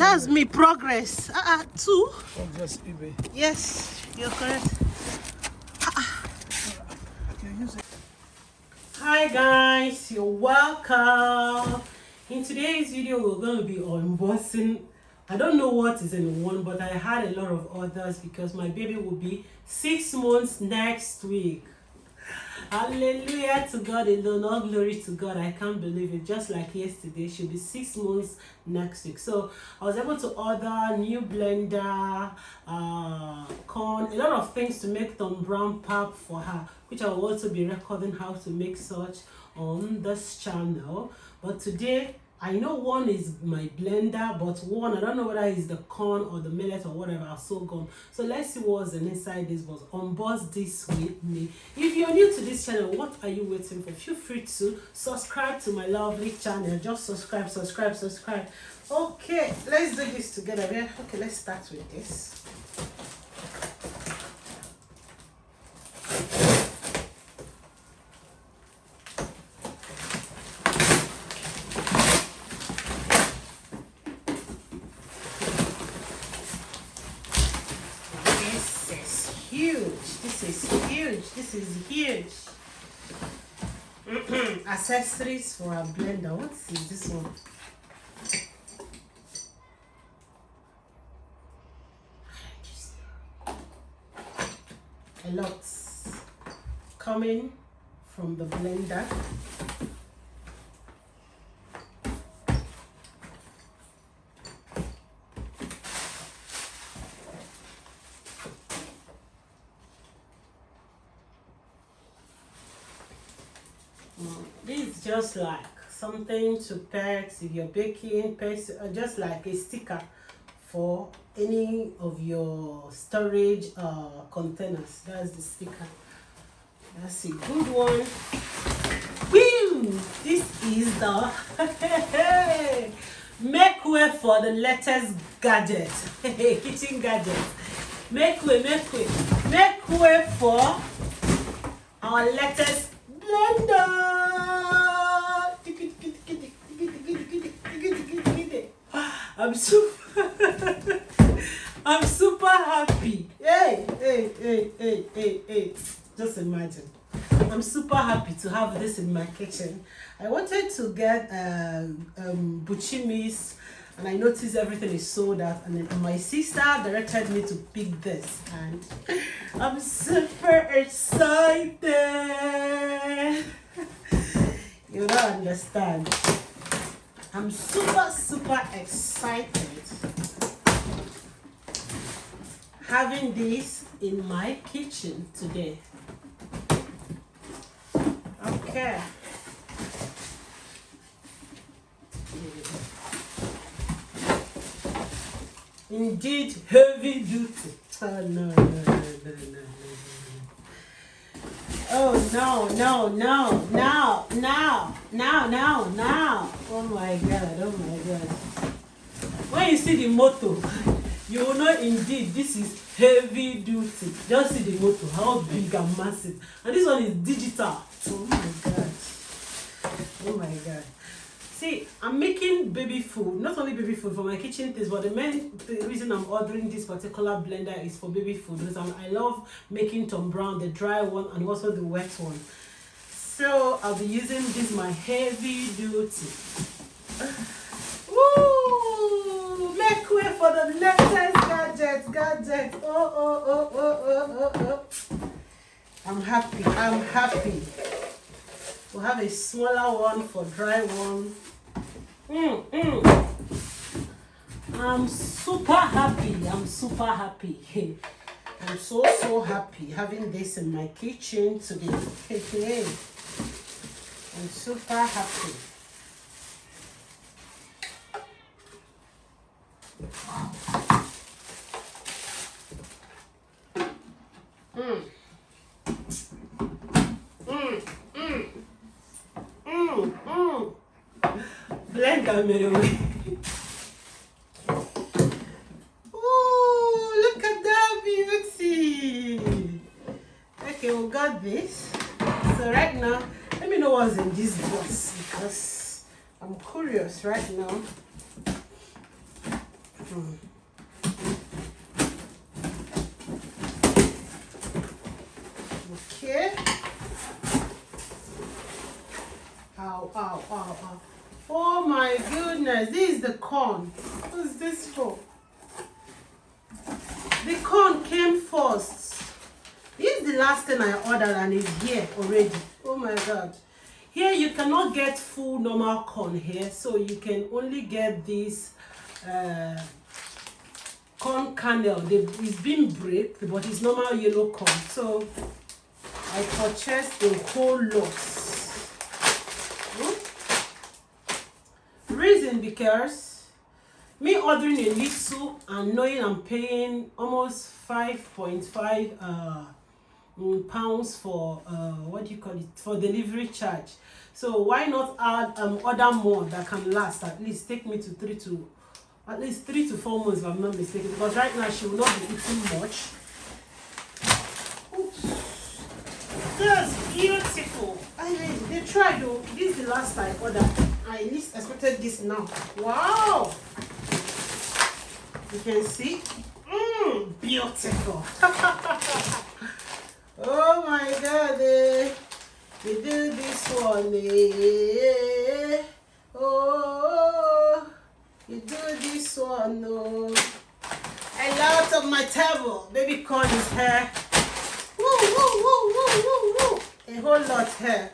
That's me, progress. Two. Progress eBay. Yes, you're correct. Okay, use it. Hi guys, you're welcome. In today's video, we're going to be unboxing. I don't know what is in one, but I had a lot of others because my baby will be 6 months next week. Hallelujah to God alone, all glory to God. I can't believe it. Just like yesterday, she'll be 6 months next week. So I was able to order new blender, corn, a lot of things to make Tom Brown pap for her, which I will also be recording how to make such on this channel. But today, I know one is my blender, but one, I don't know whether it's the corn or the millet or whatever, are so gone. So let's see what's inside this box. Unbox this with me. If you're new to this channel, what are you waiting for? Feel free to subscribe to my lovely channel. Just subscribe. Okay, let's do this together. Okay, let's start with this. This is huge. Accessories for our blender. What is this one? A lot coming from the blender. This is just like something to pack if you're baking, just like a sticker for any of your storage containers. That's the sticker. That's a good one. Woo! This is the make way for the latest gadget, kitchen gadget. Make way for our latest blender. I'm super happy. Hey. Just imagine. I'm super happy to have this in my kitchen. I wanted to get Buchimi's, and I noticed everything is sold out, and then my sister directed me to pick this, and I'm super excited. You don't understand. I'm super excited having this in my kitchen today. Okay. Indeed, heavy duty. Oh no. Oh no. Oh my god. When you see the motto, you will know indeed this is heavy duty. Just see the motto, how big and massive. And this one is digital. Oh my god. See, I'm making baby food, not only baby food for my kitchen things, but the main reason I'm ordering this particular blender is for baby food, because I love making Tom Brown, the dry one and also the wet one. So I'll be using this, my heavy duty. Woo! Make way for the latest gadget. Oh. I'm happy. We'll have a smaller one for dry one. I'm super happy. I'm so happy having this in my kitchen today. Okay. I'm super happy. Blender me away. Oh, look at that beauty. Okay, we got this. So right now, let me know what's in this box because I'm curious right now. Okay. Ow, ow, ow, ow. Oh my goodness, this is the corn. What's this for? The corn came first. This is the last thing I ordered and it's here already. Oh my god. Here you cannot get full normal corn here, so you can only get this corn kernel. It's been bricked, but it's normal yellow corn. So I purchased a whole lot. Reason because me ordering a little and knowing I'm paying almost 5.5 pounds for what do you call it, for delivery charge. So why not add order more that can last, at least take me to 3 to 4 months if I'm not mistaken, because right now she will not be eating much. Oops. That's beautiful. They tried though. This is the last I ordered. I least expected this now. Wow. You can see. Beautiful. Oh my god. We do this one. Oh, you do this one. Oh. A lot of my table. Baby corn is here. Woo, woo, woo, woo, woo, woo. A whole lot here.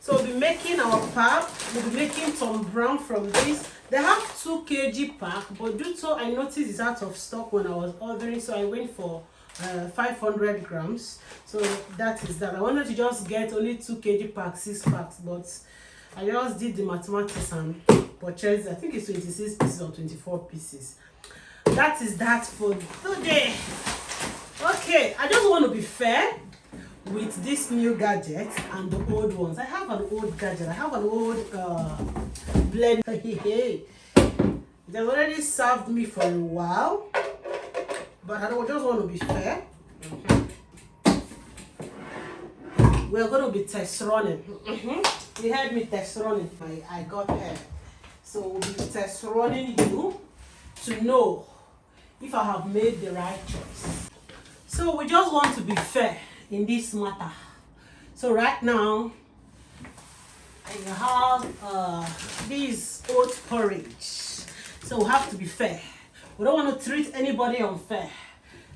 So we'll be making our pap. We'll be making some brown from this. They have 2 kg pack, but due to I noticed it's out of stock when I was ordering, so I went for 500 grams. So that is that. I wanted to just get only 2 kg pack, 6 packs, but I just did the mathematics and purchased, I think it's 26 pieces or 24 pieces. That is that for today. Okay, I just want to be fair with this new gadget and the old ones. I have an old gadget. I have an old blend. They already served me for a while, but I just want to be fair. We're going to be test running. You heard me test running. I got here. So we'll be test running you to know if I have made the right choice. So we just want to be fair in this matter. So right now I have this oat porridge. So we have to be fair. We don't want to treat anybody unfair.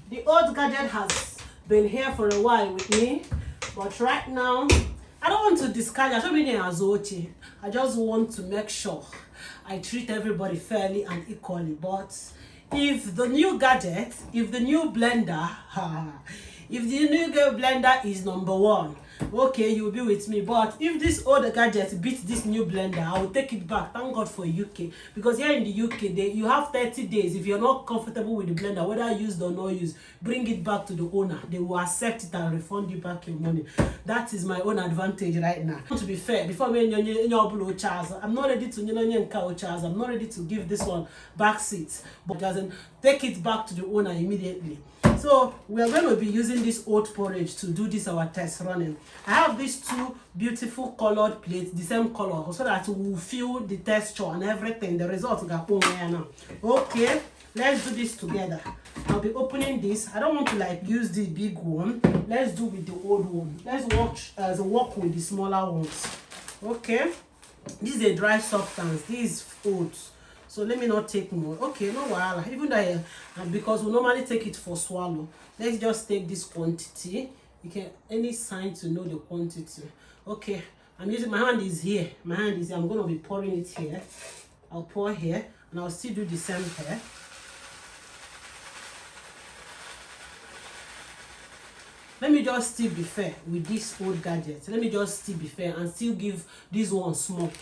The old gadget has been here for a while with me, but right now I don't want to discard. I just want to make sure I treat everybody fairly and equally. But if the new gadget, if the new blender, if the new blender is number 1, okay, you'll be with me. But if this old gadget beats this new blender, I will take it back. Thank God for UK, because here in the UK you have 30 days. If you're not comfortable with the blender, whether used or not used, bring it back to the owner. They will accept it and refund you back your money. That is my own advantage right now. To be fair, before I'm not ready to I'm not ready to give this one back seats, but doesn't take it back to the owner immediately. So we are going to be using this oat porridge to do this our test running. I have these 2 beautiful colored plates, the same color, so that we will feel the texture and everything. The result now. Okay, let's do this together. I'll be opening this. I don't want to use the big one. Let's do with the old one. Let's work with the smaller ones. Okay, this is a dry substance. This is oats. So let me not take more. Okay, no wahala. Even though because we normally take it for swallow. Let's just take this quantity. You can any sign to know the quantity. Okay, I'm using my hand is here. My hand is here. I'm gonna be pouring it here. I'll pour here and I'll still do the same here. Let me just still be fair with this old gadget. Let me just still be fair and still give this one small.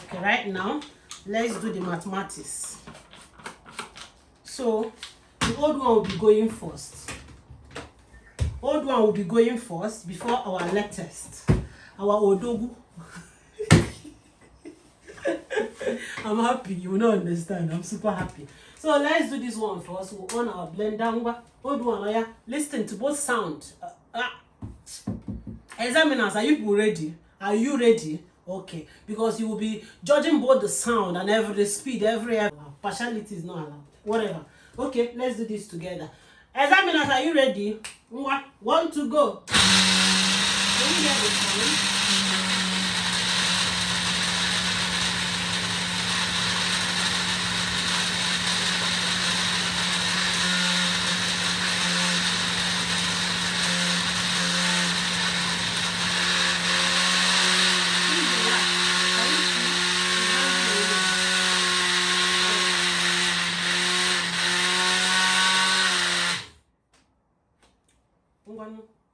Okay, right now let's do the mathematics. So the old one will be going first. Old one will be going first before our latest, our odogu. I'm happy. You will not understand. I'm super happy. So let's do this one first. We'll on our blender. Old one, yeah. Listen to both sound. Examiners, are you ready? Are you ready? Okay, because you will be judging both the sound and every speed, every partiality is not allowed. whatever. Okay, let's do this together. Examiners, are you ready? One to go. Can you hear the sound?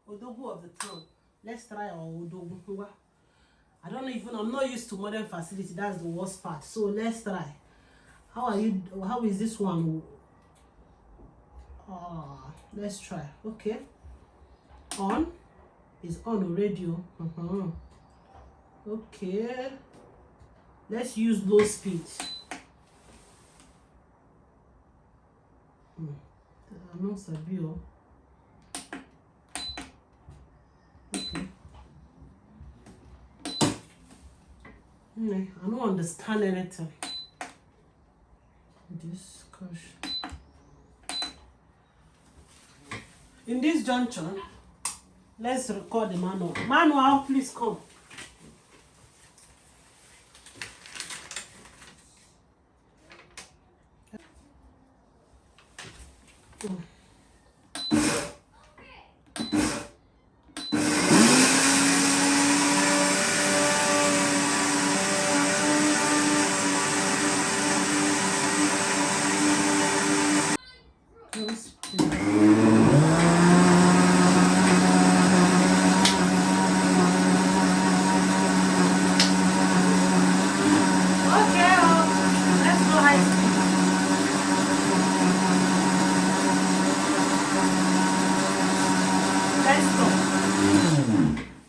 Odogu of the town. Let's try our Odogu. I don't know, even I'm not used to modern facility. That's the worst part. So let's try. How are you? How is this one? Let's try. Okay. On is on radio. Okay. Let's use low speed. I'm not sabio. Okay. I don't understand anything. This gosh. In this junction, let's record the manual. Manual, please come.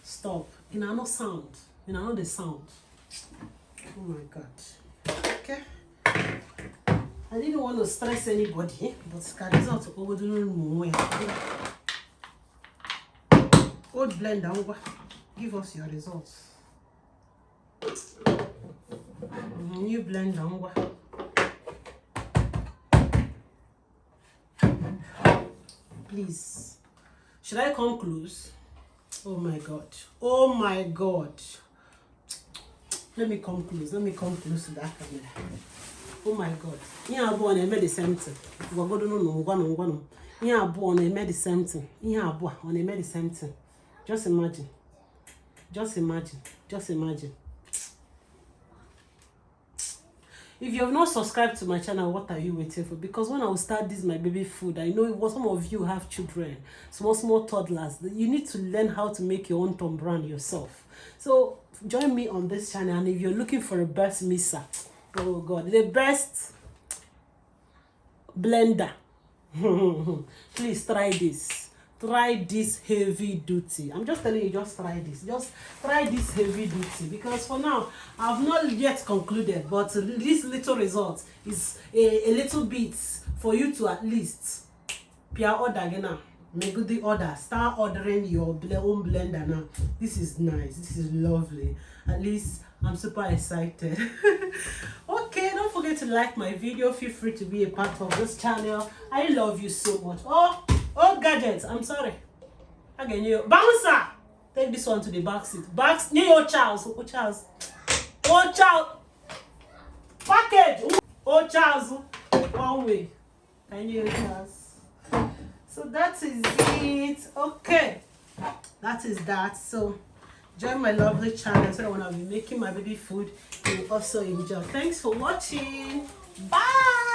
Stop. In another sound. In another sound. Oh my god. Okay. I didn't want to stress anybody, but Scariza to go to old blender. Give us your results. New blender. Please. Should I come close? Oh my god. Oh my god. Let me come close. Let me come close to that camera. Oh my god. Yeah, born and made the same thing. We're going to know one. Yeah, born and made the same thing. Yeah, born and made the same thing. Just imagine. Just imagine. Just imagine. If you have not subscribed to my channel, what are you waiting for? Because when I will start this my baby food, I know some of you have children, small toddlers. You need to learn how to make your own Tom Brand yourself. So join me on this channel, and if you're looking for a best mixer, oh god, the best blender, please try this. Try this heavy duty. I'm just telling you, just try this. Just try this heavy duty, because for now I've not yet concluded, but this little result is a little bit for you to at least peer order again. Make good the order. Start ordering your own blender now. This is nice. This is lovely. At least I'm super excited. Okay, don't forget to like my video. Feel free to be a part of this channel. I love you so much. Oh, gadgets, I'm sorry. Again, you bouncer. Take this one to the back seat. Your Charles. Oh, Charles. Oh, Charles. Package. Oh, Charles. One way. Can you, Charles? So that is it. Okay. That is that. So join my lovely channel so that when I'll be making my baby food, you will also enjoy. Thanks for watching. Bye.